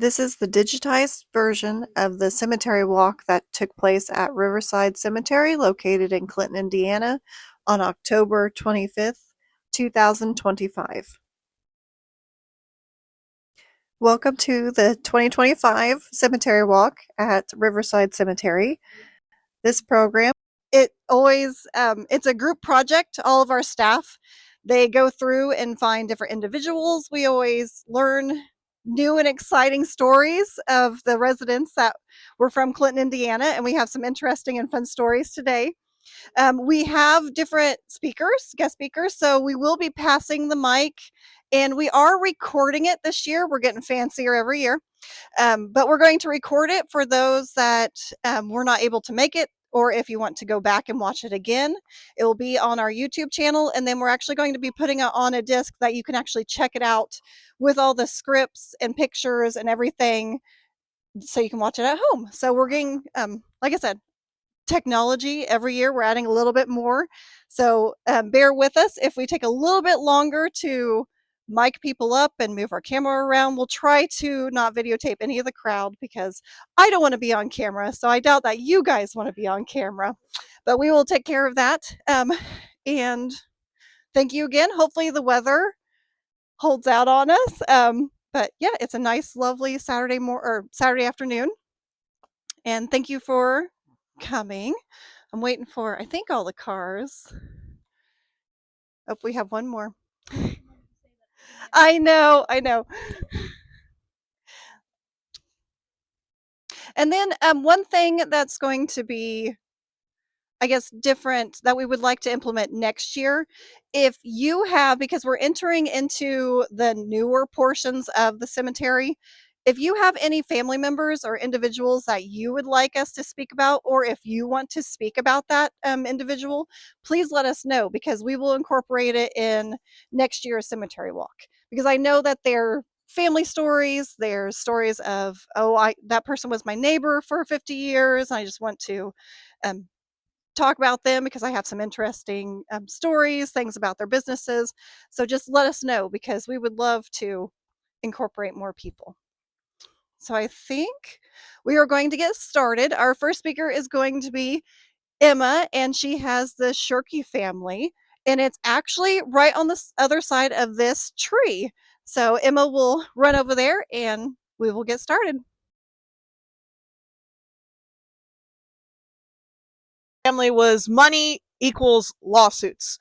This is the digitized version of the cemetery walk that took place at Riverside Cemetery, located in Clinton, Indiana, on October 25th, 2025. Welcome to the 2025 Cemetery Walk at Riverside Cemetery. This program, it's a group project. All of our staff, they go through and find different individuals. We always learn new and exciting stories of the residents that were from Clinton, Indiana, and we have some interesting and fun stories today. We have different speakers, guest speakers, so we will be passing the mic, and we are recording it this year. We're getting fancier every year, but we're going to record it for those that were not able to make it, or if you want to go back and watch it again, it will be on our YouTube channel, and then we're actually going to be putting it on a disc that you can actually check it out with all the scripts and pictures and everything, so you can watch it at home. So we're getting, like I said, technology every year. We're adding a little bit more, so bear with us if we take a little bit longer to mic people up and move our camera around. We'll try to not videotape any of the crowd because I don't want to be on camera, so I doubt that you guys want to be on camera, but we will take care of that. And thank you again. Hopefully the weather holds out on us, but yeah, it's a nice lovely Saturday afternoon, and thank you for coming. I'm waiting for, I think, all the cars. Oh, we have one more. I know. And then one thing that's going to be, I guess, different that we would like to implement next year, if you have, because we're entering into the newer portions of the cemetery, if you have any family members or individuals that you would like us to speak about, or if you want to speak about that individual, please let us know, because we will incorporate it in next year's cemetery walk. Because I know that they're family stories, there's stories of, oh, that person was my neighbor for 50 years. I just want to talk about them because I have some interesting stories, things about their businesses. So just let us know, because we would love to incorporate more people. So I think we are going to get started. Our first speaker is going to be Emma, and she has the Shirkie family, and it's actually right on the other side of this tree. So Emma will run over there and we will get started. Family was money equals lawsuits,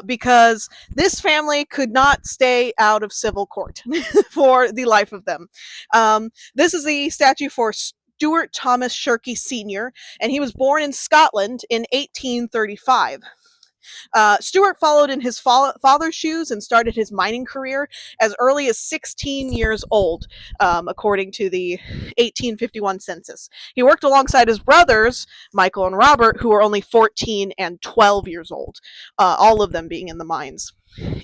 because this family could not stay out of civil court for the life of them. This is the statue for Stuart Thomas Shirkie Sr., and he was born in Scotland in 1835. Stuart followed in his father's shoes and started his mining career as early as 16 years old, according to the 1851 census. He worked alongside his brothers, Michael and Robert, who were only 14 and 12 years old, all of them being in the mines.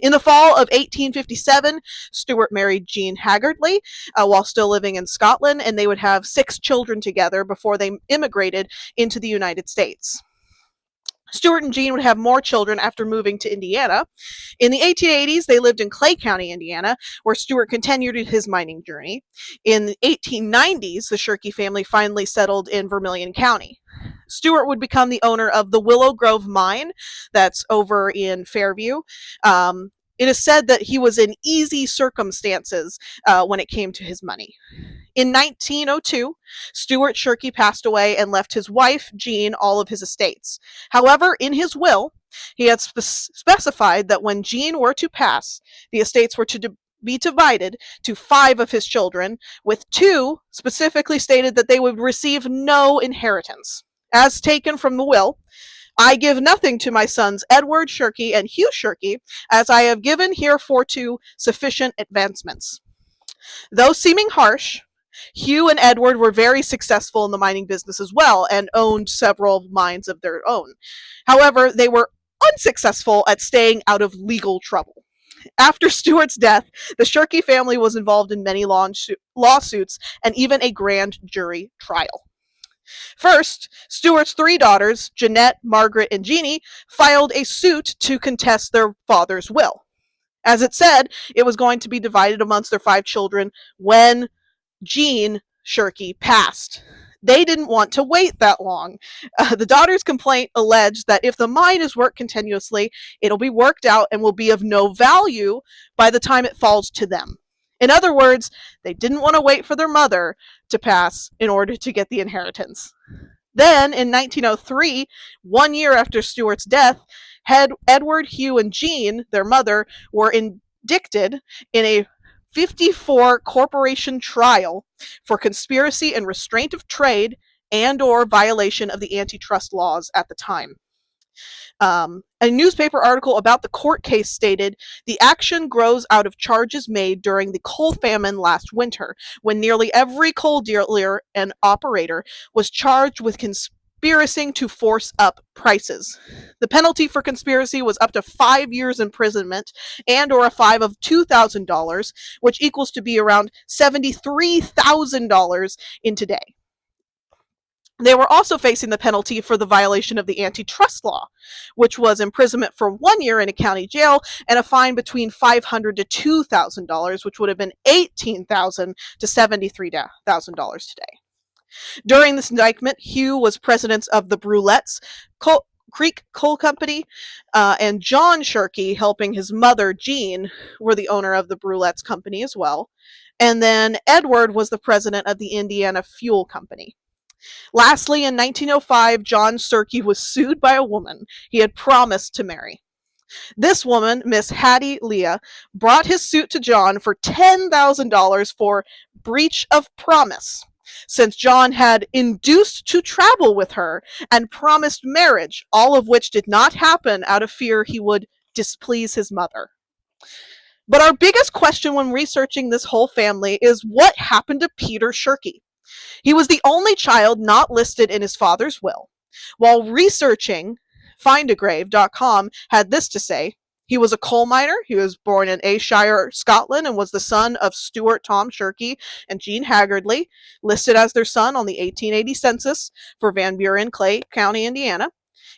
In the fall of 1857, Stuart married Jean Haggardly while still living in Scotland, and they would have 6 children together before they immigrated into the United States. Stuart and Jean would have more children after moving to Indiana. In the 1880s, they lived in Clay County, Indiana, where Stuart continued his mining journey. In the 1890s, the Shirkie family finally settled in Vermilion County. Stuart would become the owner of the Willow Grove Mine, that's over in Fairview. It is said that he was in easy circumstances when it came to his money. In 1902, Stuart Shirkie passed away and left his wife, Jean, all of his estates. However, in his will, he had specified that when Jean were to pass, the estates were to be divided to 5 of his children, with 2 specifically stated that they would receive no inheritance. As taken from the will, I give nothing to my sons Edward Shirkie and Hugh Shirkie, as I have given hereforto sufficient advancements. Though seeming harsh, Hugh and Edward were very successful in the mining business as well and owned several mines of their own. However, they were unsuccessful at staying out of legal trouble. After Stuart's death, the Shirkie family was involved in many lawsuits and even a grand jury trial. First, Stuart's 3 daughters, Jeanette, Margaret, and Jeannie, filed a suit to contest their father's will. As it said, it was going to be divided amongst their 5 children when Jean Shirkie passed. They didn't want to wait that long. The daughter's complaint alleged that if the mine is worked continuously, it'll be worked out and will be of no value by the time it falls to them. In other words, they didn't want to wait for their mother to pass in order to get the inheritance. Then, in 1903, 1 year after Stuart's death, Edward, Hugh, and Jean, their mother, were indicted in a 54 corporation trial for conspiracy and restraint of trade and or violation of the antitrust laws at the time. A newspaper article about the court case stated, the action grows out of charges made during the coal famine last winter, when nearly every coal dealer and operator was charged with conspiring to force up prices. The penalty for conspiracy was up to 5 years imprisonment and or a fine of $2,000, which equals to be around $73,000 in today. They were also facing the penalty for the violation of the antitrust law, which was imprisonment for 1 year in a county jail and a fine between $500 to $2,000, which would have been $18,000 to $73,000 today. During this indictment, Hugh was president of the Brulettes Creek Coal Company, and John Shirkie, helping his mother, Jean, were the owner of the Brulettes Company as well. And then Edward was the president of the Indiana Fuel Company. Lastly, in 1905, John Shirkie was sued by a woman he had promised to marry. This woman, Miss Hattie Leah, brought his suit to John for $10,000 for breach of promise, since John had induced to travel with her and promised marriage, all of which did not happen out of fear he would displease his mother. But our biggest question when researching this whole family is what happened to Peter Shirkie? He was the only child not listed in his father's will. While researching, findagrave.com had this to say, he was a coal miner. He was born in Ayrshire, Scotland, and was the son of Stuart Tom Shirkie and Jean Haggardly, listed as their son on the 1880 census for Van Buren, Clay County, Indiana.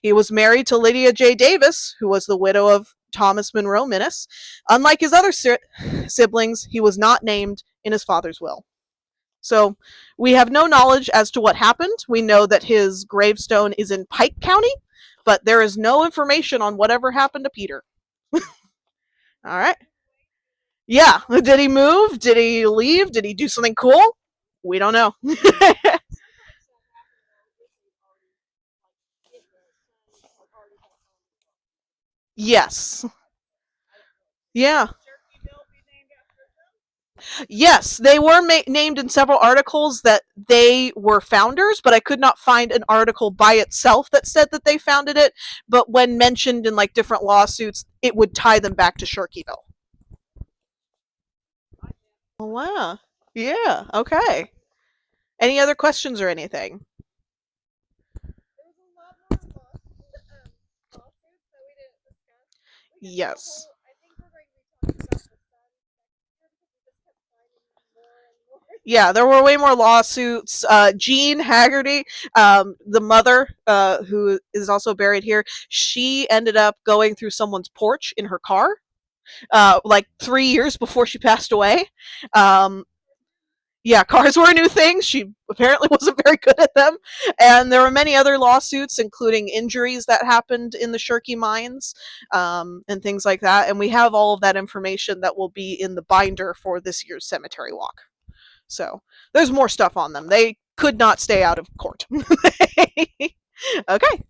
He was married to Lydia J. Davis, who was the widow of Thomas Monroe Minnis. Unlike his other siblings, he was not named in his father's will. So we have no knowledge as to what happened. We know that his gravestone is in Pike County, but there is no information on whatever happened to Peter. All right. Yeah. Did he move? Did he leave? Did he do something cool? We don't know. Yes. Yeah. Yes, they were named in several articles that they were founders, but I could not find an article by itself that said that they founded it. But when mentioned in like different lawsuits, it would tie them back to Shirkieville. Oh, wow. Yeah. Okay. Any other questions or anything? Yes. Yeah, there were way more lawsuits. Jean Haggerty, the mother, who is also buried here, she ended up going through someone's porch in her car, like 3 years before she passed away. Um, yeah, cars were a new thing. She apparently wasn't very good at them. And there were many other lawsuits, including injuries that happened in the Shirkie mines, and things like that. And we have all of that information that will be in the binder for this year's cemetery walk. So there's more stuff on them. They could not stay out of court. Okay.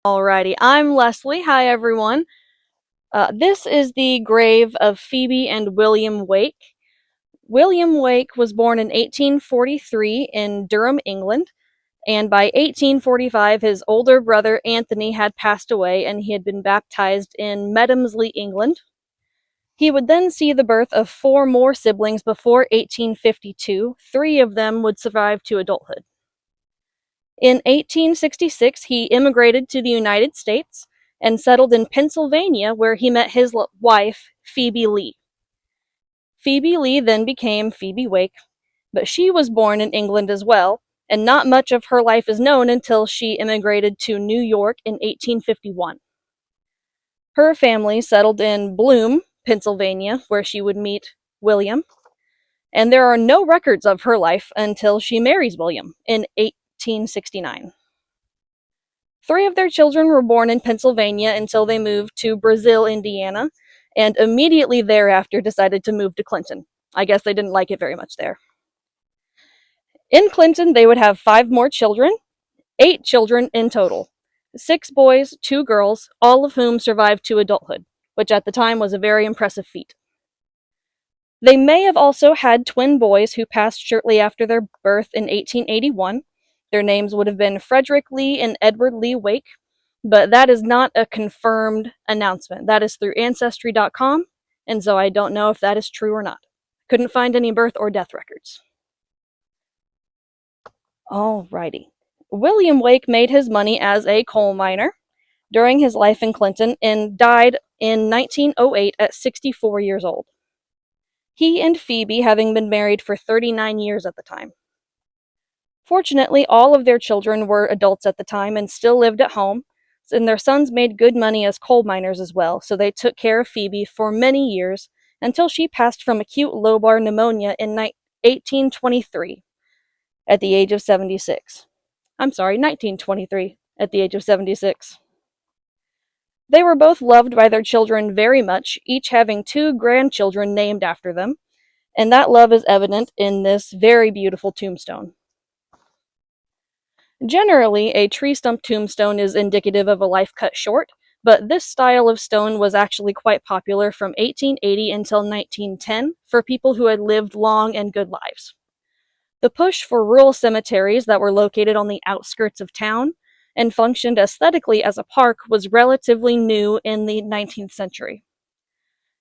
Alrighty, I'm Leslie. Hi, everyone. This is the grave of Phoebe and William Wake. William Wake was born in 1843 in Durham, England, and by 1845 his older brother Anthony had passed away and he had been baptized in Medhemsley, England. He would then see the birth of 4 more siblings before 1852. 3 of them would survive to adulthood. In 1866, he immigrated to the United States and settled in Pennsylvania, where he met his wife, Phoebe Lee. Phoebe Lee then became Phoebe Wake, but she was born in England as well, and not much of her life is known until she immigrated to New York in 1851. Her family settled in Bloom, Pennsylvania, where she would meet William. And there are no records of her life until she marries William in 1869. 3 of their children were born in Pennsylvania until they moved to Brazil, Indiana, and immediately thereafter decided to move to Clinton. I guess they didn't like it very much there. In Clinton, they would have 5 more children, 8 children in total. 6 boys, 2 girls, all of whom survived to adulthood, which at the time was a very impressive feat. They may have also had twin boys who passed shortly after their birth in 1881. Their names would have been Frederick Lee and Edward Lee Wake, but that is not a confirmed announcement. That is through Ancestry.com, and so I don't know if that is true or not. Couldn't find any birth or death records. Alrighty. William Wake made his money as a coal miner during his life in Clinton and died in 1908 at 64 years old. He and Phoebe having been married for 39 years at the time. Fortunately, all of their children were adults at the time and still lived at home, and their sons made good money as coal miners as well, so they took care of Phoebe for many years until she passed from acute lobar pneumonia in 1823 at the age of 76. I'm sorry, 1923 at the age of 76. They were both loved by their children very much, each having 2 grandchildren named after them, and that love is evident in this very beautiful tombstone. Generally, a tree stump tombstone is indicative of a life cut short, but this style of stone was actually quite popular from 1880 until 1910 for people who had lived long and good lives. The push for rural cemeteries that were located on the outskirts of town and functioned aesthetically as a park was relatively new in the 19th century.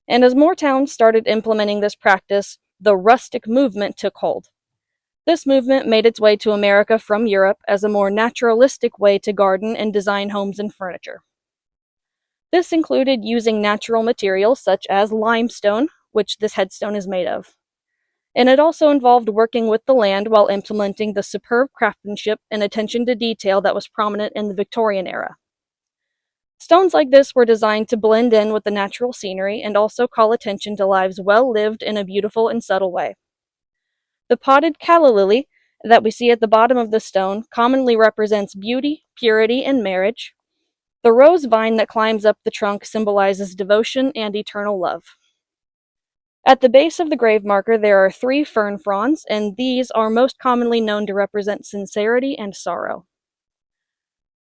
And as more towns started implementing this practice, the rustic movement took hold. This movement made its way to America from Europe as a more naturalistic way to garden and design homes and furniture. This included using natural materials such as limestone, which this headstone is made of. And it also involved working with the land while implementing the superb craftsmanship and attention to detail that was prominent in the Victorian era. Stones like this were designed to blend in with the natural scenery and also call attention to lives well lived in a beautiful and subtle way. The potted calla lily that we see at the bottom of the stone commonly represents beauty, purity, and marriage. The rose vine that climbs up the trunk symbolizes devotion and eternal love. At the base of the grave marker, there are 3 fern fronds, and these are most commonly known to represent sincerity and sorrow.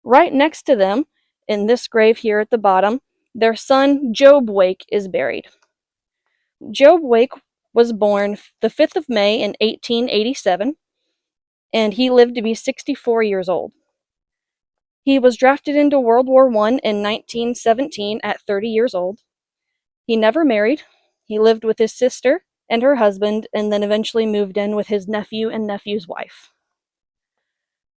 Right next to them, in this grave here at the bottom, their son Job Wake is buried. Job Wake was born the 5th of May in 1887, and he lived to be 64 years old. He was drafted into World War I in 1917 at 30 years old. He never married. He lived with his sister and her husband, and then eventually moved in with his nephew and nephew's wife.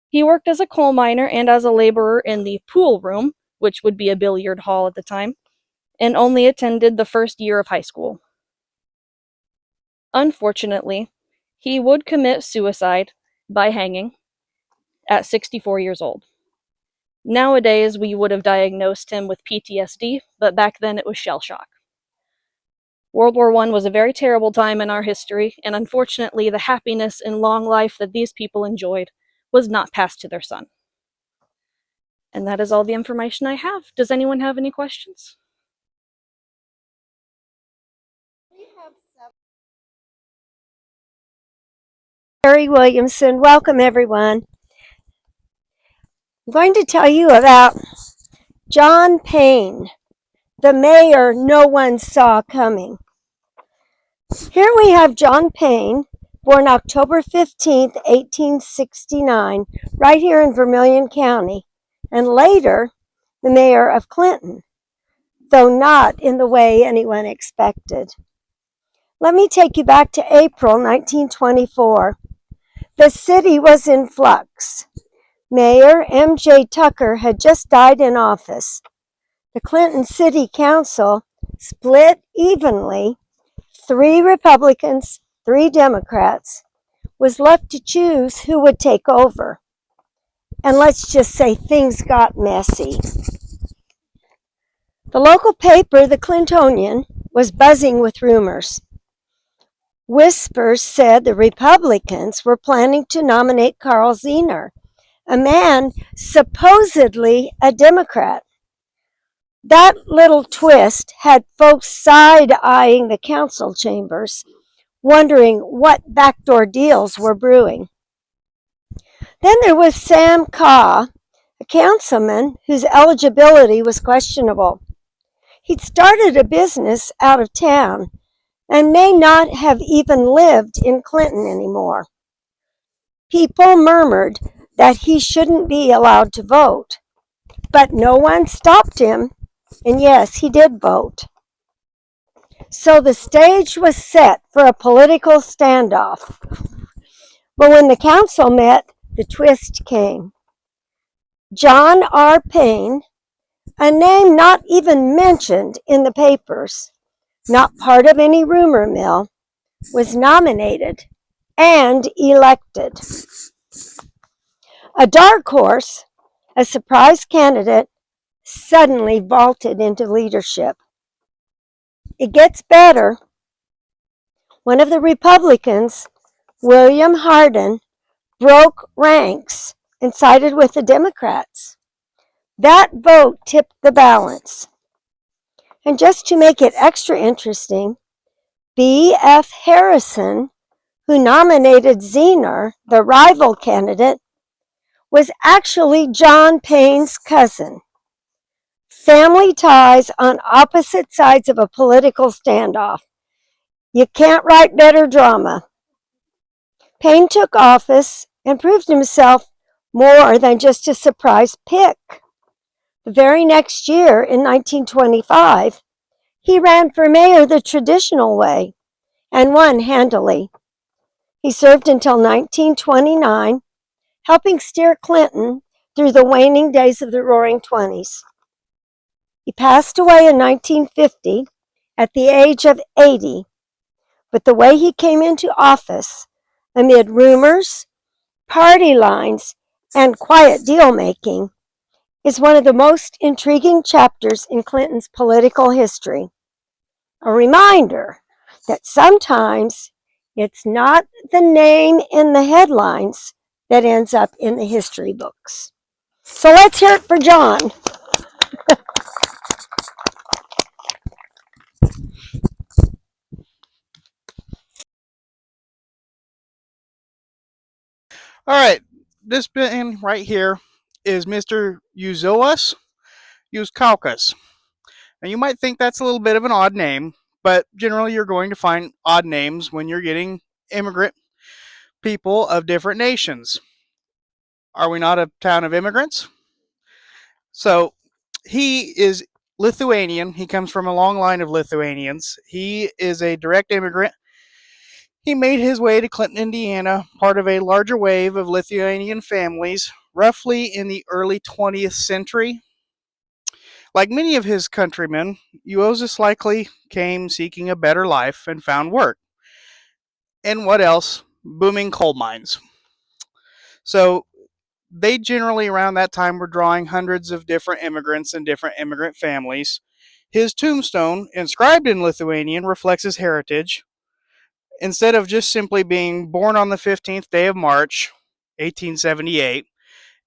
He worked as a coal miner and as a laborer in the pool room, which would be a billiard hall at the time, and only attended the first year of high school. Unfortunately, he would commit suicide by hanging at 64 years old. Nowadays, we would have diagnosed him with PTSD, but back then it was shell shock. World War I was a very terrible time in our history, and unfortunately, the happiness and long life that these people enjoyed was not passed to their son. And that is all the information I have. Does anyone have any questions? Terry Williamson. Welcome, everyone. I'm going to tell you about John Payne, the mayor no one saw coming. Here we have John Payne, born October 15th, 1869, right here in Vermilion County, and later the mayor of Clinton, though not in the way anyone expected. Let me take you back to April 1924. The city was in flux. Mayor M.J. Tucker had just died in office. The Clinton City Council split evenly, 3 Republicans, 3 Democrats, was left to choose who would take over. And let's just say things got messy. The local paper, the Clintonian, was buzzing with rumors. Whispers said the Republicans were planning to nominate Carl Zener, a man supposedly a Democrat. That little twist had folks side-eyeing the council chambers, wondering what backdoor deals were brewing. Then there was Sam Carr, a councilman whose eligibility was questionable. He'd started a business out of town and may not have even lived in Clinton anymore. People murmured that he shouldn't be allowed to vote, but no one stopped him, and yes, he did vote. So the stage was set for a political standoff. But when the council met, the twist came. John R. Payne, a name not even mentioned in the papers, not part of any rumor mill, was nominated and elected. A dark horse, a surprise candidate, suddenly vaulted into leadership. It gets better. One of the Republicans, William Hardin, broke ranks and sided with the Democrats. That vote tipped the balance. And just to make it extra interesting, B.F. Harrison, who nominated Zener, the rival candidate, was actually John Payne's cousin. Family ties on opposite sides of a political standoff. You can't write better drama. Payne took office and proved himself more than just a surprise pick. The very next year, in 1925, he ran for mayor the traditional way and won handily. He served until 1929, helping steer Clinton through the waning days of the Roaring Twenties. He passed away in 1950 at the age of 80, but the way he came into office, amid rumors, party lines, and quiet deal-making, is one of the most intriguing chapters in Clinton's political history. A reminder that sometimes it's not the name in the headlines that ends up in the history books. So let's hear it for John. All right, this man right here is Mr. Uzoas Uzkaukas. And you might think that's a little bit of an odd name, but generally you're going to find odd names when you're getting immigrant people of different nations. Are we not a town of immigrants? So he is Lithuanian. He comes from a long line of Lithuanians. He is a direct immigrant. He made his way to Clinton, Indiana, part of a larger wave of Lithuanian families, roughly in the early 20th century. Like many of his countrymen, Uozis likely came seeking a better life and found work. And what else? Booming coal mines. So they generally around that time were drawing hundreds of different immigrants and different immigrant families. His tombstone, inscribed in Lithuanian, reflects his heritage. Instead of just simply being born on the 15th day of March, 1878,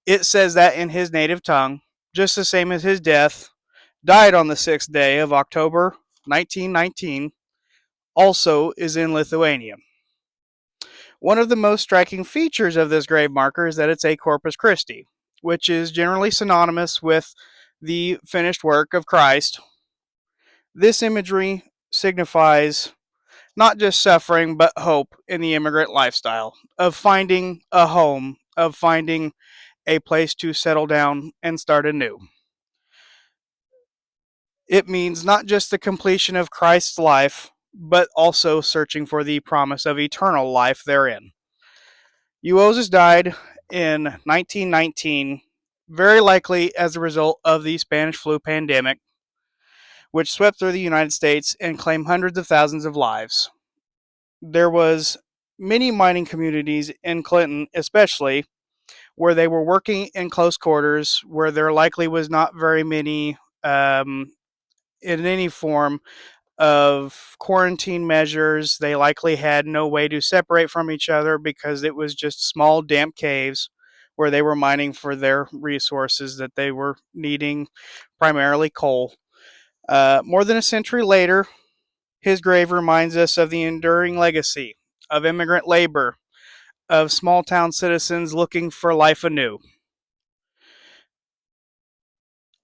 it says that in his native tongue, just the same as his death, died on the 6th day of October, 1919, also is in Lithuania. One of the most striking features of this grave marker is that it's a Corpus Christi, which is generally synonymous with the finished work of Christ. This imagery signifies not just suffering, but hope in the immigrant lifestyle, of finding a home, of finding a place to settle down and start anew. It means not just the completion of Christ's life, but also searching for the promise of eternal life therein. Uozis died in 1919, very likely as a result of the Spanish flu pandemic, which swept through the United States and claimed hundreds of thousands of lives. There was many mining communities in Clinton, especially where they were working in close quarters, where there likely was not very many in any form of quarantine measures. They likely had no way to separate from each other because it was just small, damp caves where they were mining for their resources that they were needing, primarily coal. More than a century later, his grave reminds us of the enduring legacy of immigrant labor, of small town citizens looking for life anew.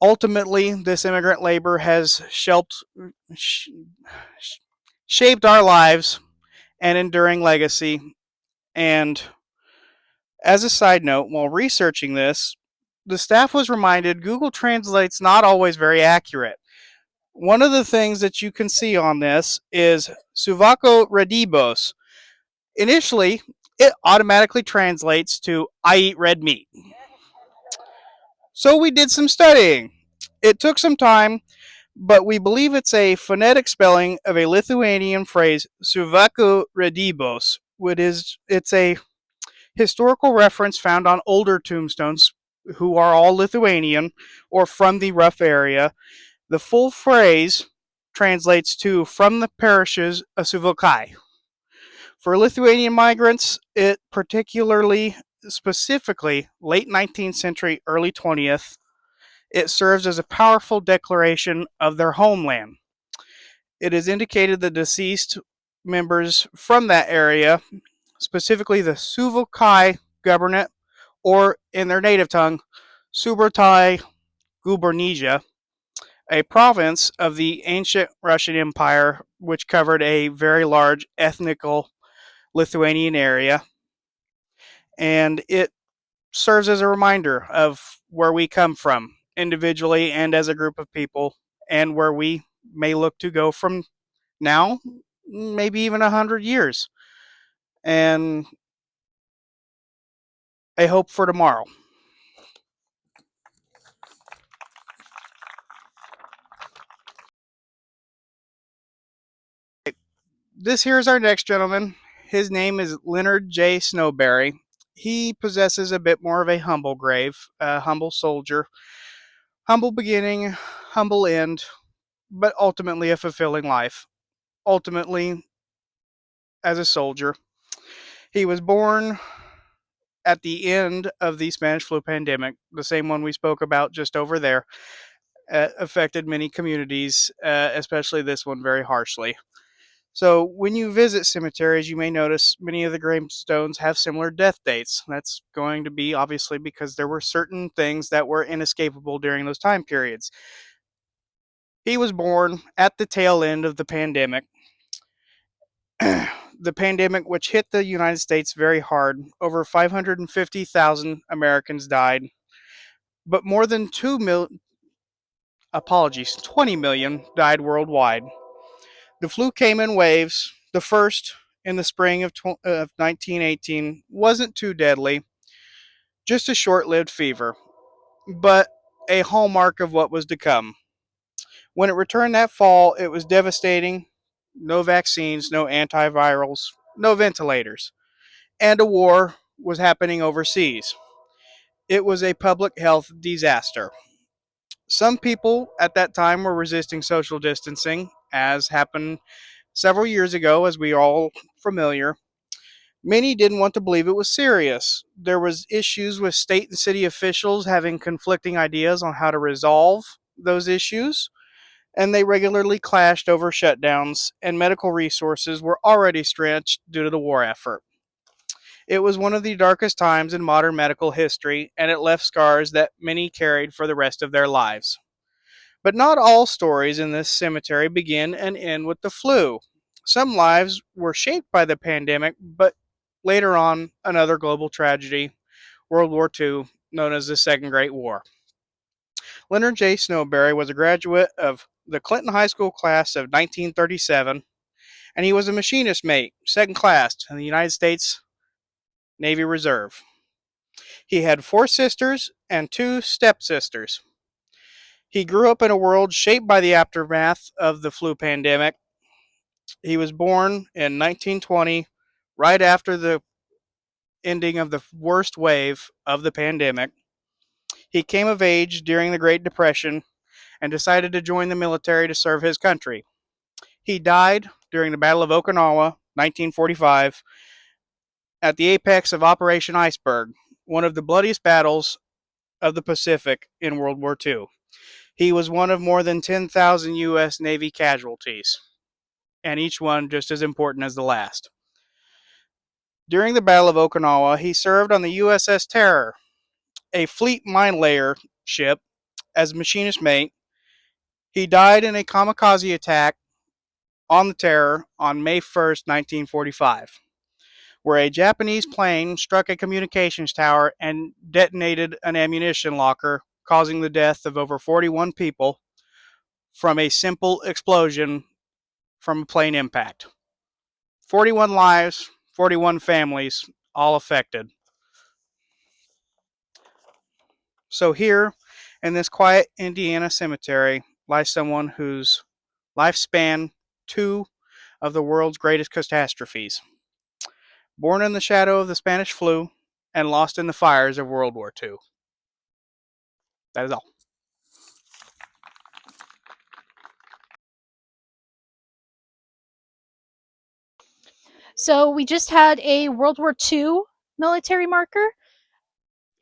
Ultimately, this immigrant labor has shaped our lives and enduring legacy. And as a side note, while researching this, the staff was reminded Google Translate's not always very accurate. One of the things that you can see on this is Suvako Redibos. Initially, it automatically translates to I eat red meat. So we did some studying. It took some time, but we believe it's a phonetic spelling of a Lithuanian phrase, Suvako Redibos, it's a historical reference found on older tombstones who are all Lithuanian or from the rough area. The full phrase translates to from the parishes of Suvokai. For Lithuanian migrants, it particularly, specifically, late 19th century, early 20th, it serves as a powerful declaration of their homeland. It is indicated the deceased members from that area, specifically the Suvokai Governorate, or in their native tongue, Suburtai Gubernia, a province of the ancient Russian Empire, which covered a very large ethnical Lithuanian area. And it serves as a reminder of where we come from, individually and as a group of people, and where we may look to go from now, maybe even 100 years. And a hope for tomorrow. This here is our next gentleman. His name is Leonard J. Snowberry. He possesses a bit more of a humble grave, a humble soldier, humble beginning, humble end, but ultimately a fulfilling life. Ultimately, as a soldier, he was born at the end of the Spanish flu pandemic, the same one we spoke about just over there, affected many communities, especially this one very harshly. So when you visit cemeteries, you may notice many of the gravestones have similar death dates. That's going to be obviously because there were certain things that were inescapable during those time periods. He was born at the tail end of the pandemic. The pandemic, which hit the United States very hard, over 550,000 Americans died, but more than 20 million died worldwide. The flu came in waves. The first, in the spring of 1918, wasn't too deadly, just a short lived fever, but a hallmark of what was to come. When it returned that fall, it was devastating. No vaccines, no antivirals, no ventilators, and a war was happening overseas. It was a public health disaster. Some people at that time were resisting social distancing, as happened several years ago, as we are all familiar. Many didn't want to believe it was serious. There was issues with state and city officials having conflicting ideas on how to resolve those issues, and they regularly clashed over shutdowns, and medical resources were already stretched due to the war effort. It was one of the darkest times in modern medical history, and it left scars that many carried for the rest of their lives. But not all stories in this cemetery begin and end with the flu. Some lives were shaped by the pandemic, but later on, another global tragedy, World War II, known as the Second Great War. Leonard J. Snowberry was a graduate of the Clinton High School class of 1937, and he was a machinist mate, second class in the United States Navy Reserve. He had 4 sisters and 2 stepsisters. He grew up in a world shaped by the aftermath of the flu pandemic. He was born in 1920, right after the ending of the worst wave of the pandemic. He came of age during the Great Depression and decided to join the military to serve his country. He died during the Battle of Okinawa, 1945, at the apex of Operation Iceberg, one of the bloodiest battles of the Pacific in World War II. He was one of more than 10,000 U.S. Navy casualties, and each one just as important as the last. During the Battle of Okinawa, he served on the USS Terror, a fleet mine layer ship, as machinist mate. He died in a kamikaze attack on the Terror on May 1st, 1945, where a Japanese plane struck a communications tower and detonated an ammunition locker, causing the death of over 41 people from a simple explosion from a plane impact. 41 lives, 41 families, all affected. So here, in this quiet Indiana cemetery, lies someone whose life spanned two of the world's greatest catastrophes. Born in the shadow of the Spanish flu and lost in the fires of World War II. That is all. So we just had a World War II military marker.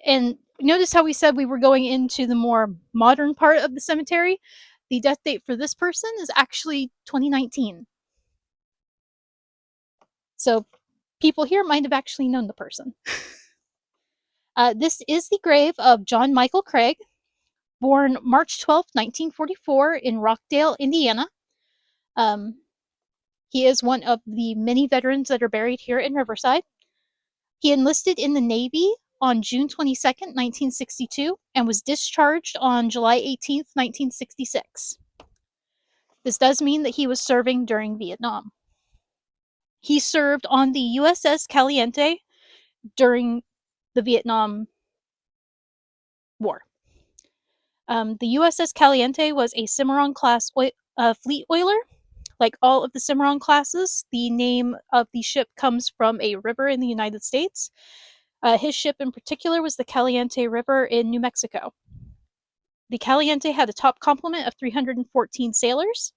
And notice how we said we were going into the more modern part of the cemetery? The death date for this person is actually 2019. So people here might have actually known the person. This is the grave of John Michael Craig, born March 12, 1944 in Rockdale, Indiana. He is one of the many veterans that are buried here in Riverside. He enlisted in the Navy on June 22nd, 1962, and was discharged on July 18th, 1966. This does mean that he was serving during Vietnam. He served on the USS Caliente during the Vietnam War. The USS Caliente was a Cimarron-class fleet oiler. Like all of the Cimarron classes, the name of the ship comes from a river in the United States. His ship in particular was the Caliente River in New Mexico. The Caliente had a top complement of 314 sailors.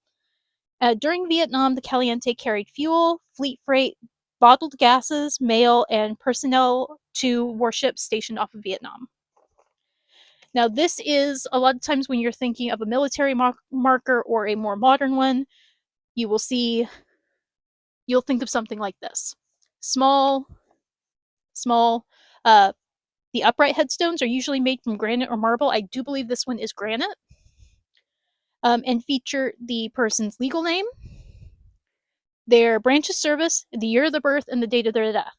During Vietnam, the Caliente carried fuel, fleet freight, bottled gases, mail, and personnel to warships stationed off of Vietnam. Now, this is a lot of times when you're thinking of a military marker or a more modern one, you'll think of something like this. Small. The upright headstones are usually made from granite or marble. I do believe this one is granite. And feature the person's legal name, their branch of service, the year of their birth, and the date of their death.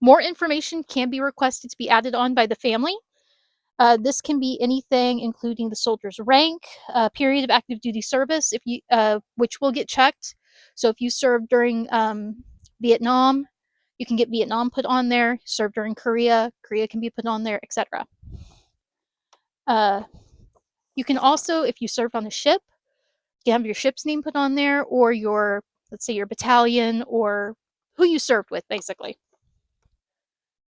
More information can be requested to be added on by the family. This can be anything, including the soldier's rank, period of active duty service, which will get checked. So if you served during Vietnam, you can get Vietnam put on there. Served during Korea, Korea can be put on there, etc. You can also, if you served on a ship, you can have your ship's name put on there, or let's say your battalion, or who you served with, basically.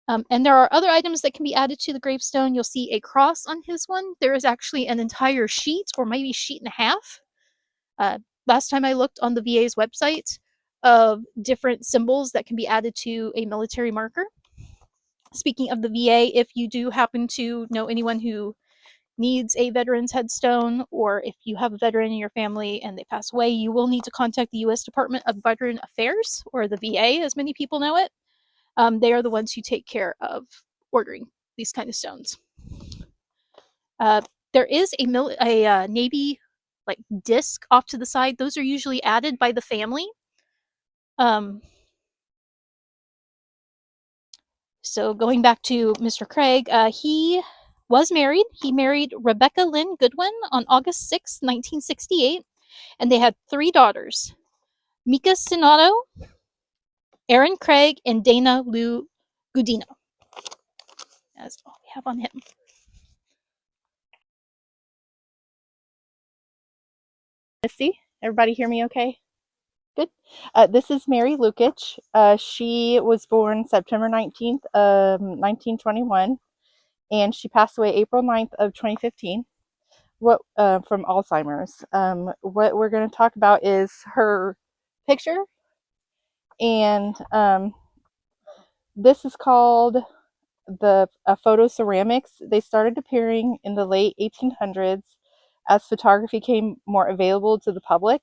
And there are other items that can be added to the gravestone. You'll see a cross on his one. There is actually an entire sheet, or maybe sheet and a half. Last time I looked on the VA's website, of different symbols that can be added to a military marker. Speaking of the VA, if you do happen to know anyone who needs a veteran's headstone, or if you have a veteran in your family and they pass away, you will need to contact the U.S. Department of Veteran Affairs, or the VA, as many people know it. They are the ones who take care of ordering these kind of stones. There is a Navy disc off to the side. Those are usually added by the family. So going back to Mr. Craig, he was married. He married Rebecca Lynn Goodwin on August 6, 1968, and they had 3 daughters, Mika Sinato, Aaron Craig, and Dana Lou Gudino. That's all we have on him. Let's see. Everybody hear me okay? Good. This is Mary Lukic. She was born September 19th of 1921, and she passed away April 9th of 2015. what from Alzheimer's. What we're going to talk about is her picture, and this is called the photo ceramics. They started appearing in the late 1800s as photography became more available to the public.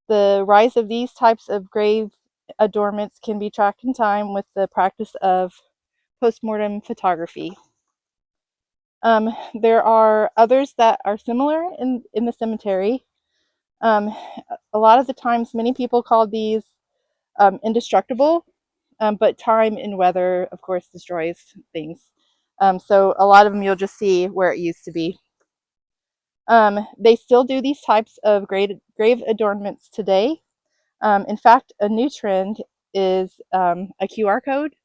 The rise of these types of grave adornments can be tracked in time with the practice of postmortem photography. There are others that are similar in the cemetery. A lot of the times, many people call these indestructible, but time and weather, of course, destroys things. So a lot of them you'll just see where it used to be. They still do these types of grave adornments today. In fact, a new trend is a QR code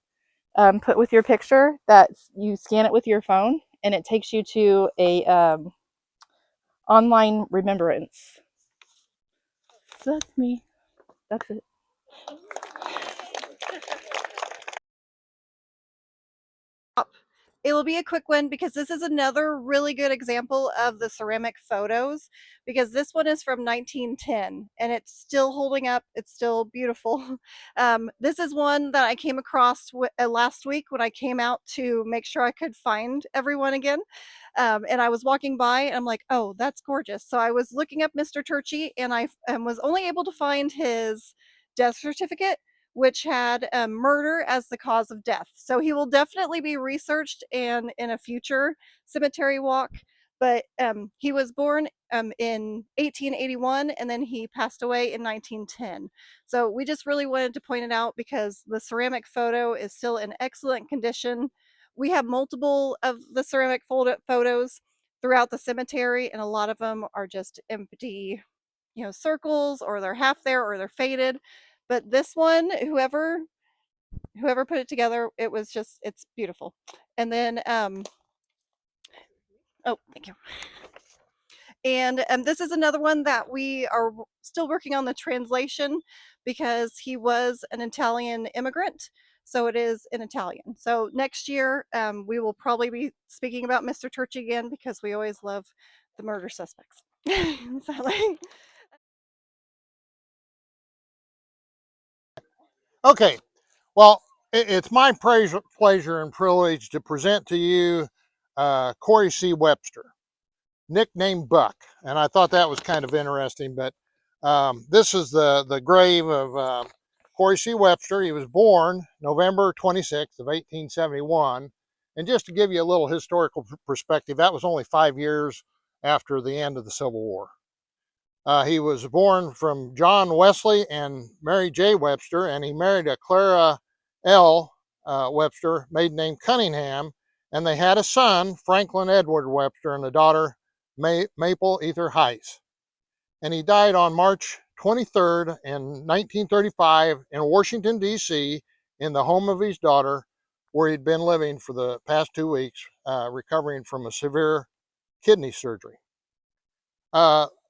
put with your picture that you scan it with your phone, and it takes you to a online remembrance. So that's me. That's it. It will be a quick one because this is another really good example of the ceramic photos, because this one is from 1910 and it's still holding up. It's still beautiful. This is one that I came across last week when I came out to make sure I could find everyone again. And I was walking by and I'm like, oh, that's gorgeous. So I was looking up Mr. Turchi, and I was only able to find his death certificate, which had murder as the cause of death. So he will definitely be researched and in a future cemetery walk. But he was born in 1881, and then he passed away in 1910. So we just really wanted to point it out because the ceramic photo is still in excellent condition. We have multiple of the ceramic photos throughout the cemetery, and a lot of them are just empty, circles, or they're half there, or they're faded. But this one, whoever put it together, it's beautiful. And then oh, thank you. And this is another one that we are still working on the translation, because he was an Italian immigrant. So it is in Italian. So next year, we will probably be speaking about Mr. Turchi again, because we always love the murder suspects. Sadly. Okay, well, it's my pleasure and privilege to present to you Corey C. Webster, nicknamed Buck, and I thought that was kind of interesting. But this is the grave of Corey C. Webster. He was born November 26th of 1871, and just to give you a little historical perspective, that was only 5 years after the end of the Civil War. He was born from John Wesley and Mary J. Webster, and he married a Clara L. Webster, maiden name Cunningham, and they had a son, Franklin Edward Webster, and a daughter, Maple Ether Heiss. And he died on March 23rd in 1935 in Washington, D.C., in the home of his daughter, where he'd been living for the past 2 weeks, recovering from a severe kidney surgery.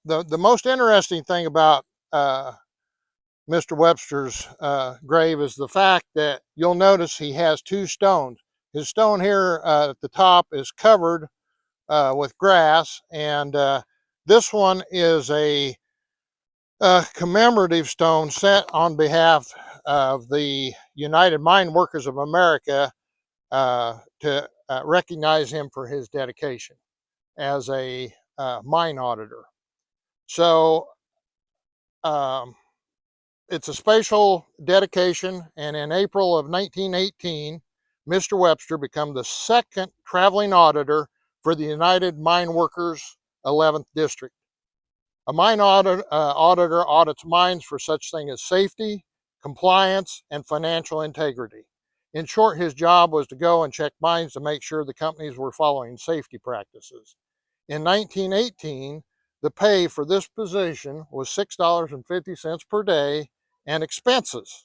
The most interesting thing about Mr. Webster's grave is the fact that you'll notice he has 2 stones. His stone here at the top is covered with grass, and this one is a commemorative stone set on behalf of the United Mine Workers of America to recognize him for his dedication as a mine auditor. So it's a special dedication, and in April of 1918, Mr. Webster became the second traveling auditor for the United Mine Workers 11th District. A mine auditor audits mines for such things as safety, compliance, and financial integrity. In short, his job was to go and check mines to make sure the companies were following safety practices. In 1918, the pay for this position was $6.50 per day and expenses.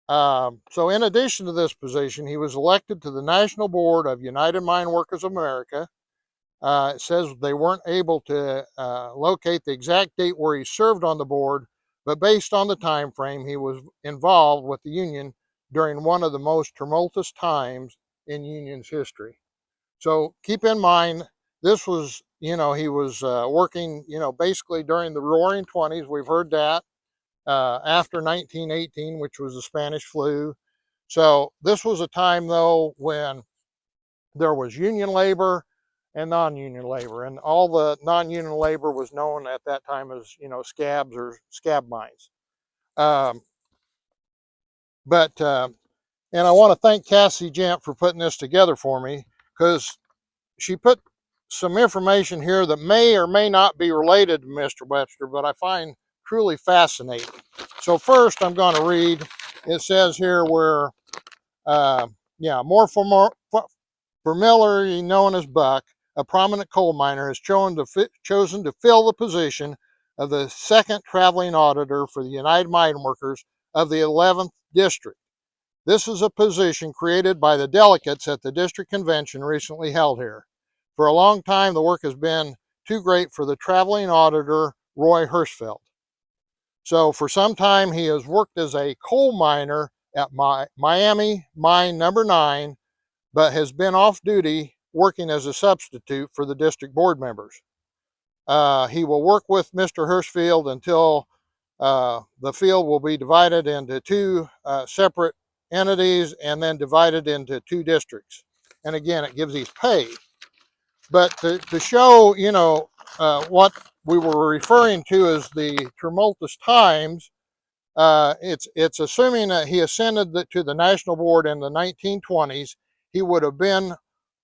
So in addition to this position, he was elected to the National Board of United Mine Workers of America. It says they weren't able to locate the exact date where he served on the board, but based on the time frame, he was involved with the union during one of the most tumultuous times in union's history. So keep in mind This was, he was working, basically during the Roaring 20s. We've heard that after 1918, which was the Spanish flu. So this was a time, though, when there was union labor and non-union labor, and all the non-union labor was known at that time as, scabs or scab mines. Um, and I want to thank Cassie Gent for putting this together for me, because she put some information here that may or may not be related to Mr. Webster, but I find truly fascinating. So first, I'm going to read. It says here where, more familiarly known as Buck, a prominent coal miner, has chosen to fill the position of the second traveling auditor for the United Mine Workers of the 11th District. This is a position created by the delegates at the district convention recently held here. For a long time, the work has been too great for the traveling auditor, Roy Hirschfeld. So for some time, he has worked as a coal miner at Miami Mine Number 9, but has been off duty working as a substitute for the district board members. He will work with Mr. Hirschfeld until the field will be divided into two separate entities and then divided into two districts. And again, it gives these pay. But to show, what we were referring to as the tumultuous times, it's assuming that he ascended to the national board in the 1920s. He would have been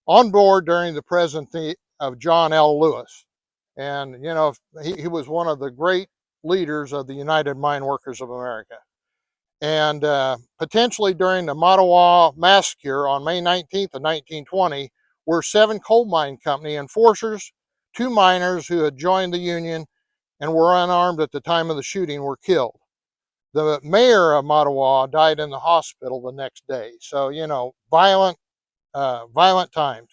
on board during the presidency of John L. Lewis. And, he was one of the great leaders of the United Mine Workers of America. And potentially during the Mattawa Massacre on May 19th of 1920, were 7 coal mine company enforcers, 2 miners who had joined the Union and were unarmed at the time of the shooting were killed. The mayor of Mattawa died in the hospital the next day. So, violent times.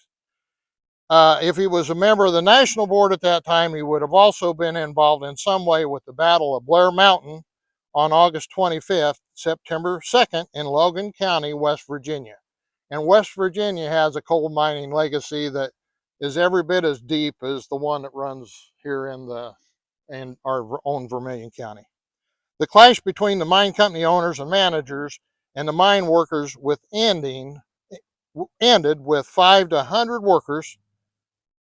If he was a member of the National Board at that time, he would have also been involved in some way with the Battle of Blair Mountain on August 25th, September 2nd in Logan County, West Virginia. And West Virginia has a coal mining legacy that is every bit as deep as the one that runs here in our own Vermilion County. The clash between the mine company owners and managers and the mine workers ended with 5 to 100 workers,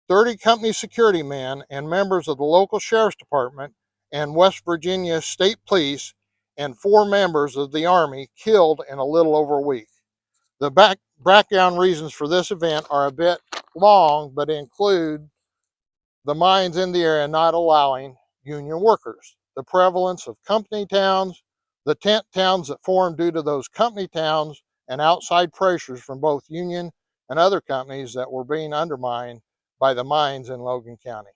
30 company security men, and members of the local sheriff's department and West Virginia State Police, and 4 members of the Army killed in a little over a week. The background reasons for this event are a bit long, but include the mines in the area not allowing union workers, the prevalence of company towns, the tent towns that formed due to those company towns, and outside pressures from both union and other companies that were being undermined by the mines in Logan County.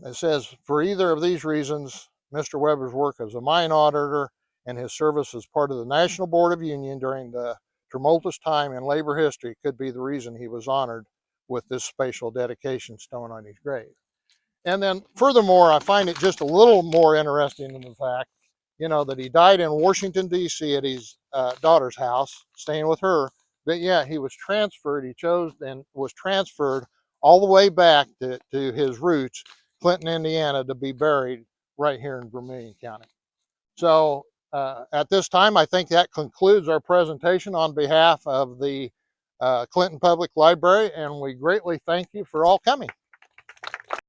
It says, for either of these reasons, Mr. Weber's work as a mine auditor and his service as part of the National Board of Union during the tumultuous time in labor history could be the reason he was honored with this spatial dedication stone on his grave. And then furthermore, I find it just a little more interesting in the fact, that he died in Washington, D.C. at his daughter's house, staying with her. But yeah, he was transferred. He chose and was transferred all the way back to his roots, Clinton, Indiana, to be buried right here in Vermilion County. So at this time, I think that concludes our presentation on behalf of the Clinton Public Library, and we greatly thank you for all coming.